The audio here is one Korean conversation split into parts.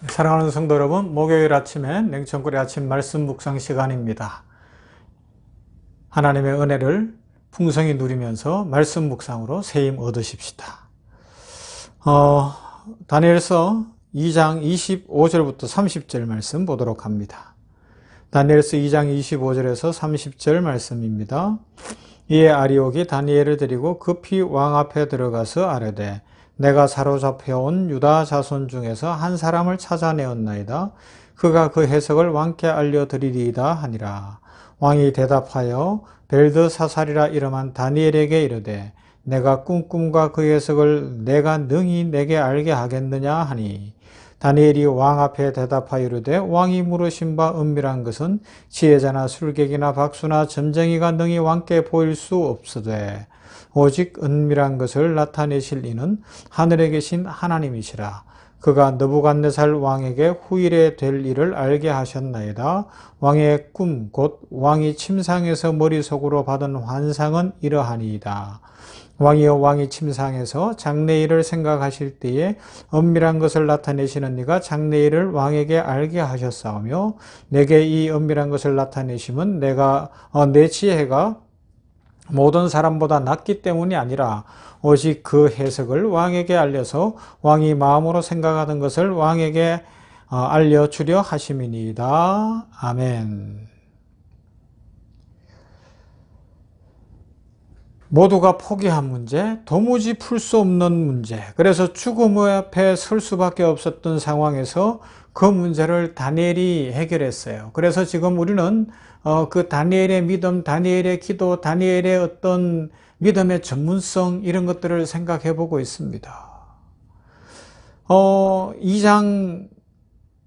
사랑하는 성도 여러분, 목요일 아침에 냉천골의 아침 말씀 묵상 시간입니다. 하나님의 은혜를 풍성히 누리면서 말씀 묵상으로 새 힘 얻으십시다. 다니엘서 2장 25절부터 30절 말씀 보도록 합니다. 다니엘서 2장 25절에서 30절 말씀입니다. 이에 아리옥이 다니엘을 데리고 급히 왕 앞에 들어가서 아뢰되 내가 사로잡혀온 유다 자손 중에서 한 사람을 찾아내었나이다. 그가 그 해석을 왕께 알려드리리이다 하니라. 왕이 대답하여 벨드사살이라 이름한 다니엘에게 이르되 내가 꿈과 그 해석을 내가 능히 내게 알게 하겠느냐 하니 다니엘이 왕 앞에 대답하여 이르되 왕이 물으신 바 은밀한 것은 지혜자나 술객이나 박수나 점쟁이가 능히 왕께 보일 수 없으되 오직 은밀한 것을 나타내실 이는 하늘에 계신 하나님이시라. 그가 느부갓네살 왕에게 후일에 될 일을 알게 하셨나이다. 왕의 꿈 곧 왕이 침상에서 머릿속으로 받은 환상은 이러하니이다. 왕이여 왕이 침상에서 장래일을 생각하실 때에 은밀한 것을 나타내시는 이가 장래일을 왕에게 알게 하셨사오며 내게 이 은밀한 것을 나타내심은 내 지혜가 모든 사람보다 낫기 때문이 아니라 오직 그 해석을 왕에게 알려서 왕이 마음으로 생각하던 것을 왕에게 알려주려 하심이니이다. 아멘. 모두가 포기한 문제, 도무지 풀 수 없는 문제, 그래서 죽음 앞에 설 수밖에 없었던 상황에서 그 문제를 다니엘이 해결했어요. 그래서 지금 우리는 그 다니엘의 믿음, 다니엘의 기도, 다니엘의 어떤 믿음의 전문성 이런 것들을 생각해 보고 있습니다. 2장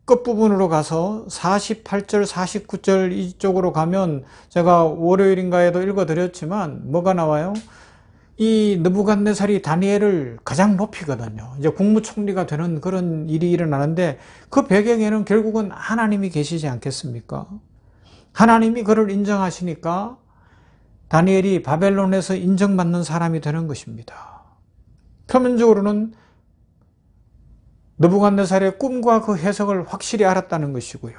끝부분으로 가서 48절, 49절 이쪽으로 가면 제가 월요일인가에도 읽어드렸지만 뭐가 나와요? 이 느부갓네살이 다니엘을 가장 높이거든요. 이제 국무총리가 되는 그런 일이 일어나는데 그 배경에는 결국은 하나님이 계시지 않겠습니까? 하나님이 그를 인정하시니까 다니엘이 바벨론에서 인정받는 사람이 되는 것입니다. 표면적으로는 느부갓네살의 꿈과 그 해석을 확실히 알았다는 것이고요.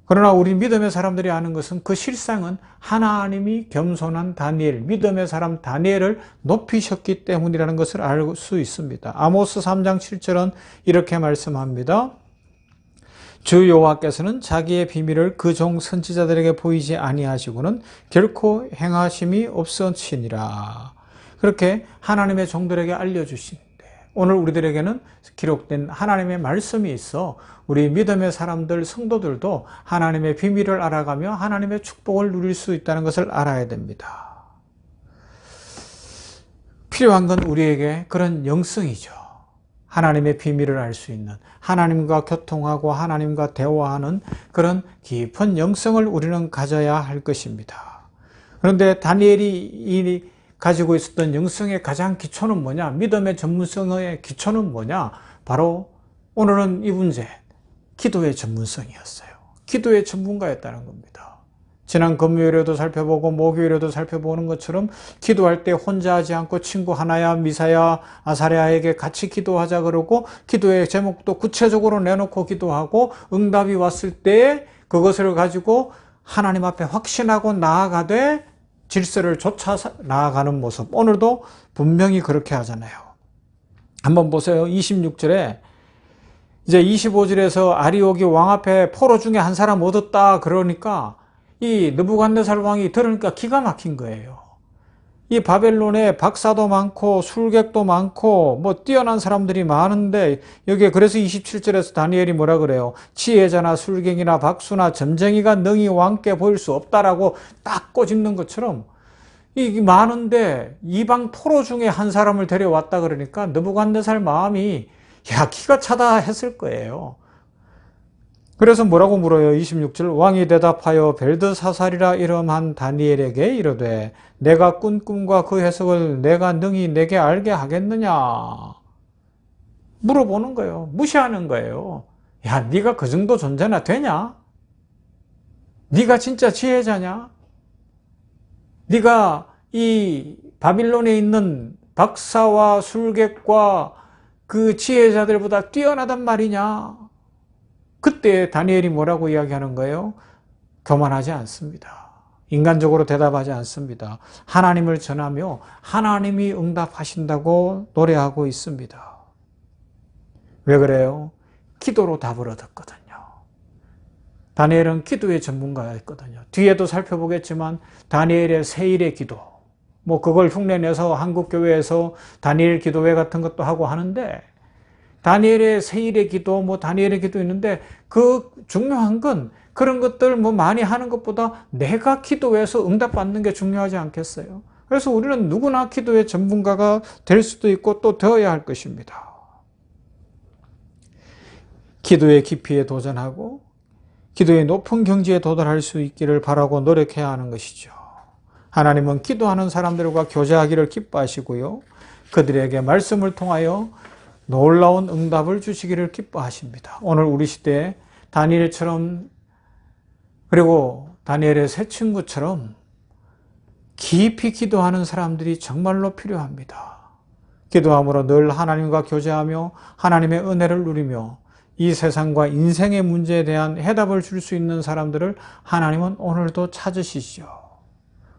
그러나 우리 믿음의 사람들이 아는 것은 그 실상은 하나님이 겸손한 다니엘, 믿음의 사람 다니엘을 높이셨기 때문이라는 것을 알 수 있습니다. 아모스 3장 7절은 이렇게 말씀합니다. 주 여호와께서는 자기의 비밀을 그 종 선지자들에게 보이지 아니하시고는 결코 행하심이 없으시니라. 그렇게 하나님의 종들에게 알려주신 오늘 우리들에게는 기록된 하나님의 말씀이 있어 우리 믿음의 사람들, 성도들도 하나님의 비밀을 알아가며 하나님의 축복을 누릴 수 있다는 것을 알아야 됩니다. 필요한 건 우리에게 그런 영성이죠. 하나님의 비밀을 알 수 있는, 하나님과 교통하고 하나님과 대화하는 그런 깊은 영성을 우리는 가져야 할 것입니다. 그런데 다니엘이 가지고 있었던 영성의 가장 기초는 뭐냐? 믿음의 전문성의 기초는 뭐냐? 바로 오늘은 이 문제, 기도의 전문성이었어요. 기도의 전문가였다는 겁니다. 지난 금요일에도 살펴보고 목요일에도 살펴보는 것처럼 기도할 때 혼자 하지 않고 친구 하나야, 미사야, 아사랴에게 같이 기도하자 그러고 기도의 제목도 구체적으로 내놓고 기도하고 응답이 왔을 때 그것을 가지고 하나님 앞에 확신하고 나아가되 질서를 쫓아 나아가는 모습. 오늘도 분명히 그렇게 하잖아요. 한번 보세요. 26절에 이제 25절에서 아리옥이 왕 앞에 포로 중에 한 사람 얻었다 그러니까 이 느부갓네살 왕이 들으니까 기가 막힌 거예요. 이 바벨론에 박사도 많고 술객도 많고 뭐 뛰어난 사람들이 많은데 여기에 그래서 27절에서 다니엘이 뭐라 그래요? 지혜자나 술객이나 박수나 점쟁이가 능히 왕께 보일 수 없다라고 딱 꼬집는 것처럼 이 많은데 이방 포로 중에 한 사람을 데려왔다 그러니까 느부갓네살 마음이 야 기가 차다 했을 거예요. 그래서 뭐라고 물어요? 26절 왕이 대답하여 벨드사살이라 이름한 다니엘에게 이르되 내가 꾼 꿈과 그 해석을 내가 능히 내게 알게 하겠느냐 물어보는 거예요. 무시하는 거예요. 야 네가 그 정도 존재나 되냐? 네가 진짜 지혜자냐? 네가 이 바빌론에 있는 박사와 술객과 그 지혜자들보다 뛰어나단 말이냐? 그때 다니엘이 뭐라고 이야기하는 거예요? 교만하지 않습니다. 인간적으로 대답하지 않습니다. 하나님을 전하며 하나님이 응답하신다고 노래하고 있습니다. 왜 그래요? 기도로 답을 얻었거든요. 다니엘은 기도의 전문가였거든요. 뒤에도 살펴보겠지만 다니엘의 세일의 기도, 뭐 그걸 흉내내서 한국교회에서 다니엘 기도회 같은 것도 하고 하는데, 다니엘의 세일의 기도, 뭐 다니엘의 기도 있는데, 그 중요한 건 그런 것들 뭐 많이 하는 것보다 내가 기도해서 응답받는 게 중요하지 않겠어요? 그래서 우리는 누구나 기도의 전문가가 될 수도 있고 또 되어야 할 것입니다. 기도의 깊이에 도전하고 기도의 높은 경지에 도달할 수 있기를 바라고 노력해야 하는 것이죠. 하나님은 기도하는 사람들과 교제하기를 기뻐하시고요. 그들에게 말씀을 통하여 놀라운 응답을 주시기를 기뻐하십니다. 오늘 우리 시대에 다니엘처럼, 그리고 다니엘의 세 친구처럼 깊이 기도하는 사람들이 정말로 필요합니다. 기도함으로 늘 하나님과 교제하며 하나님의 은혜를 누리며 이 세상과 인생의 문제에 대한 해답을 줄 수 있는 사람들을 하나님은 오늘도 찾으시죠.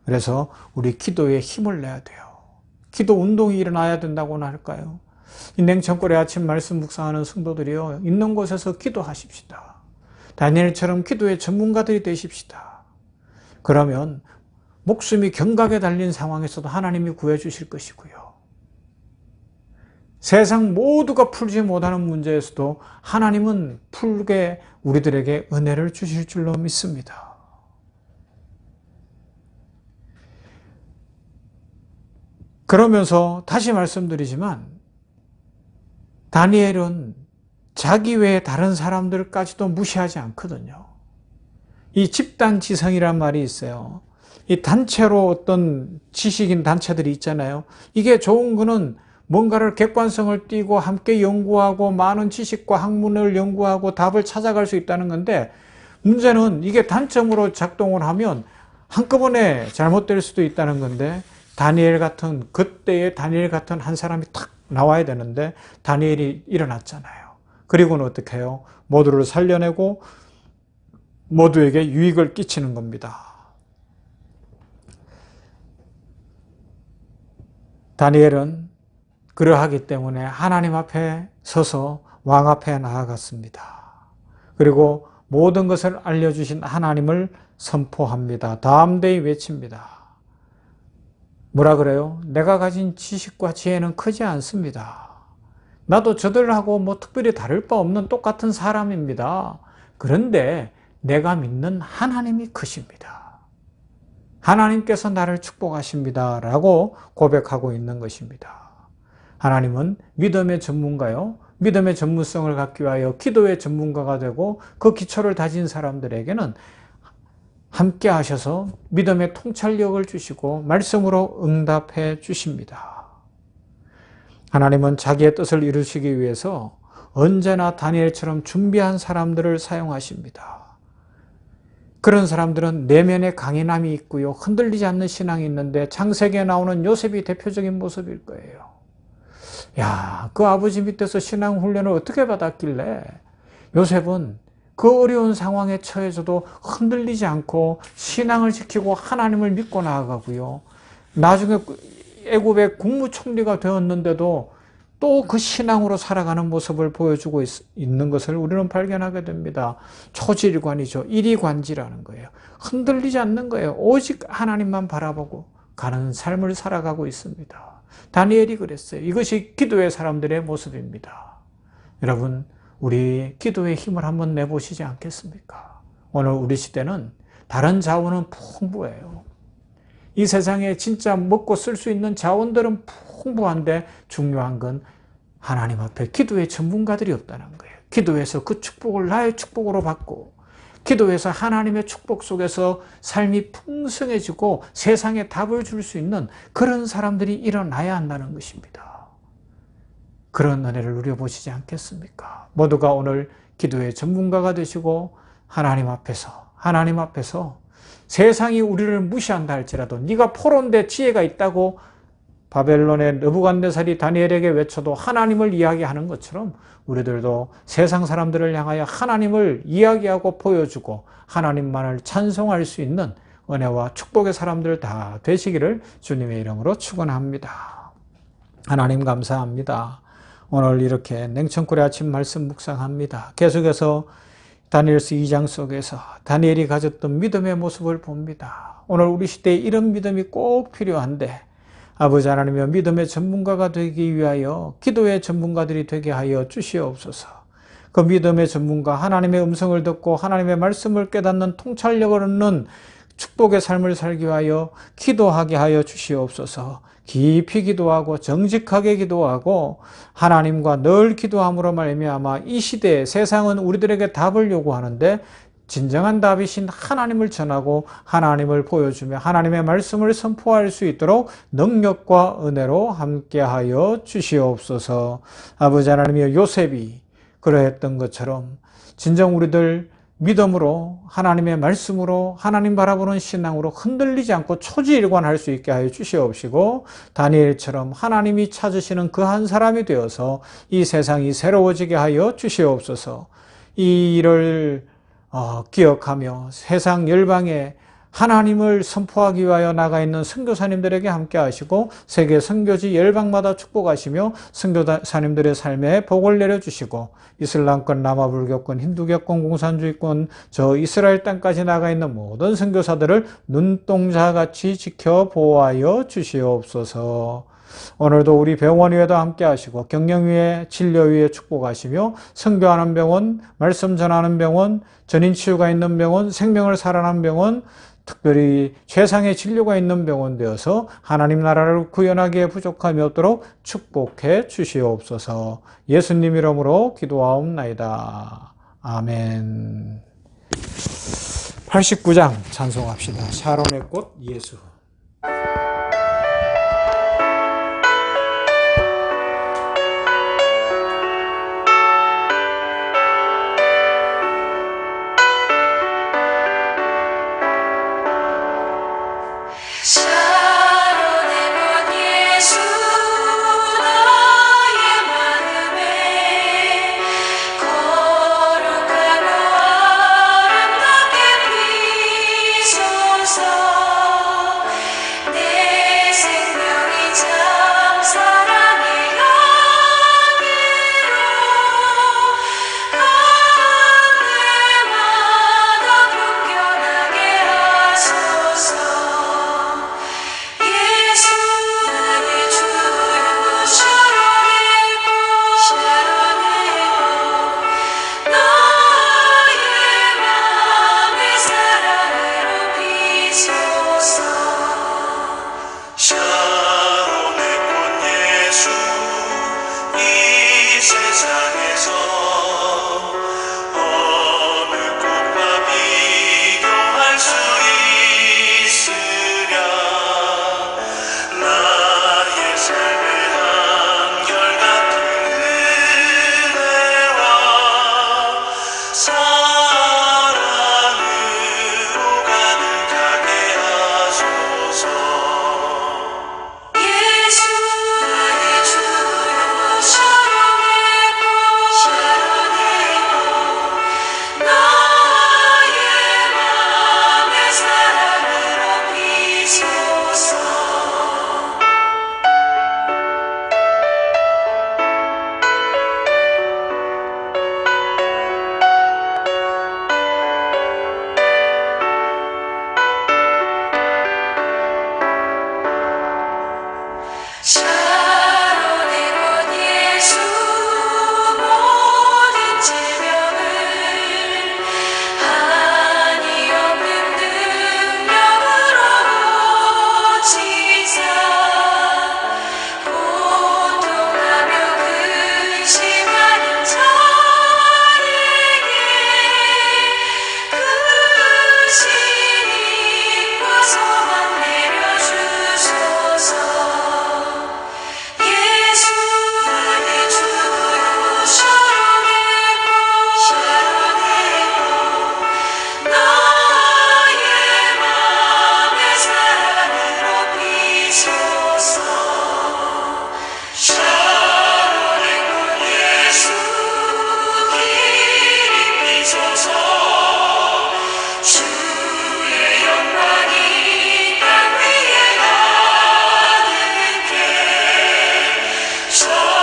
그래서 우리 기도에 힘을 내야 돼요. 기도 운동이 일어나야 된다고나 할까요? 이 냉천골의 아침 말씀 묵상하는 성도들이요, 있는 곳에서 기도하십시다. 다니엘처럼 기도의 전문가들이 되십시다. 그러면 목숨이 경각에 달린 상황에서도 하나님이 구해주실 것이고요. 세상 모두가 풀지 못하는 문제에서도 하나님은 풀게 우리들에게 은혜를 주실 줄로 믿습니다. 그러면서 다시 말씀드리지만 다니엘은 자기 외에 다른 사람들까지도 무시하지 않거든요. 이 집단지성이란 말이 있어요. 이 단체로 어떤 지식인 단체들이 있잖아요. 이게 좋은 거는 뭔가를 객관성을 띠고 함께 연구하고 많은 지식과 학문을 연구하고 답을 찾아갈 수 있다는 건데, 문제는 이게 단점으로 작동을 하면 한꺼번에 잘못될 수도 있다는 건데, 다니엘 같은, 그때의 다니엘 같은 한 사람이 탁 나와야 되는데 다니엘이 일어났잖아요. 그리고는 어떻게 해요? 모두를 살려내고 모두에게 유익을 끼치는 겁니다. 다니엘은 그러하기 때문에 하나님 앞에 서서 왕 앞에 나아갔습니다. 그리고 모든 것을 알려주신 하나님을 선포합니다. 담대히 외칩니다. 뭐라 그래요? 내가 가진 지식과 지혜는 크지 않습니다. 나도 저들하고 뭐 특별히 다를 바 없는 똑같은 사람입니다. 그런데 내가 믿는 하나님이 크십니다. 하나님께서 나를 축복하십니다. 라고 고백하고 있는 것입니다. 하나님은 믿음의 전문가요. 믿음의 전문성을 갖기 위하여 기도의 전문가가 되고 그 기초를 다진 사람들에게는 함께 하셔서 믿음의 통찰력을 주시고 말씀으로 응답해 주십니다. 하나님은 자기의 뜻을 이루시기 위해서 언제나 다니엘처럼 준비한 사람들을 사용하십니다. 그런 사람들은 내면에 강인함이 있고요. 흔들리지 않는 신앙이 있는데 창세기에 나오는 요셉이 대표적인 모습일 거예요. 야, 그 아버지 밑에서 신앙 훈련을 어떻게 받았길래 요셉은 그 어려운 상황에 처해져도 흔들리지 않고 신앙을 지키고 하나님을 믿고 나아가고요. 나중에 애굽의 국무총리가 되었는데도 또 그 신앙으로 살아가는 모습을 보여주고 있는 것을 우리는 발견하게 됩니다. 초질관이죠. 일이관지라는 거예요. 흔들리지 않는 거예요. 오직 하나님만 바라보고 가는 삶을 살아가고 있습니다. 다니엘이 그랬어요. 이것이 기도의 사람들의 모습입니다. 여러분, 우리 기도의 힘을 한번 내보시지 않겠습니까? 오늘 우리 시대는 다른 자원은 풍부해요. 이 세상에 진짜 먹고 쓸 수 있는 자원들은 풍부한데 중요한 건 하나님 앞에 기도의 전문가들이 없다는 거예요. 기도해서 그 축복을 나의 축복으로 받고 기도해서 하나님의 축복 속에서 삶이 풍성해지고 세상에 답을 줄 수 있는 그런 사람들이 일어나야 한다는 것입니다. 그런 은혜를 누려보시지 않겠습니까? 모두가 오늘 기도의 전문가가 되시고 하나님 앞에서 세상이 우리를 무시한다 할지라도 네가 포로인데 지혜가 있다고 바벨론의 느부갓네살이 다니엘에게 외쳐도 하나님을 이야기하는 것처럼 우리들도 세상 사람들을 향하여 하나님을 이야기하고 보여주고 하나님만을 찬송할 수 있는 은혜와 축복의 사람들 다 되시기를 주님의 이름으로 축원합니다. 하나님 감사합니다. 오늘 이렇게 냉천꿀의 아침 말씀 묵상합니다. 계속해서 다니엘서 2장 속에서 다니엘이 가졌던 믿음의 모습을 봅니다. 오늘 우리 시대에 이런 믿음이 꼭 필요한데 아버지 하나님의 믿음의 전문가가 되기 위하여 기도의 전문가들이 되게 하여 주시옵소서. 그 믿음의 전문가 하나님의 음성을 듣고 하나님의 말씀을 깨닫는 통찰력을 얻는 축복의 삶을 살기 위하여 기도하게 하여 주시옵소서. 깊이 기도하고 정직하게 기도하고 하나님과 늘 기도함으로 말미암아 이 시대에 세상은 우리들에게 답을 요구하는데 진정한 답이신 하나님을 전하고 하나님을 보여주며 하나님의 말씀을 선포할 수 있도록 능력과 은혜로 함께하여 주시옵소서. 아버지 하나님이여 요셉이 그러했던 것처럼 진정 우리들 믿음으로 하나님의 말씀으로 하나님 바라보는 신앙으로 흔들리지 않고 초지일관할 수 있게 하여 주시옵시고 다니엘처럼 하나님이 찾으시는 그 한 사람이 되어서 이 세상이 새로워지게 하여 주시옵소서. 이 일을 기억하며 세상 열방에 하나님을 선포하기 위하여 나가 있는 선교사님들에게 함께 하시고 세계 선교지 열방마다 축복하시며 선교사님들의 삶에 복을 내려주시고 이슬람권, 남아불교권, 힌두교권, 공산주의권, 저 이스라엘 땅까지 나가 있는 모든 선교사들을 눈동자같이 지켜 보호하여 주시옵소서. 오늘도 우리 병원위에도 함께 하시고 경영위에 진료위에 축복하시며 선교하는 병원, 말씀 전하는 병원, 전인치유가 있는 병원, 생명을 살아나는 병원, 특별히 최상의 진료가 있는 병원 되어서 하나님 나라를 구현하기에 부족함이 없도록 축복해 주시옵소서. 예수님 이름으로 기도하옵나이다. 아멘. 89장 찬송합시다. 샤론의 꽃 예수. 주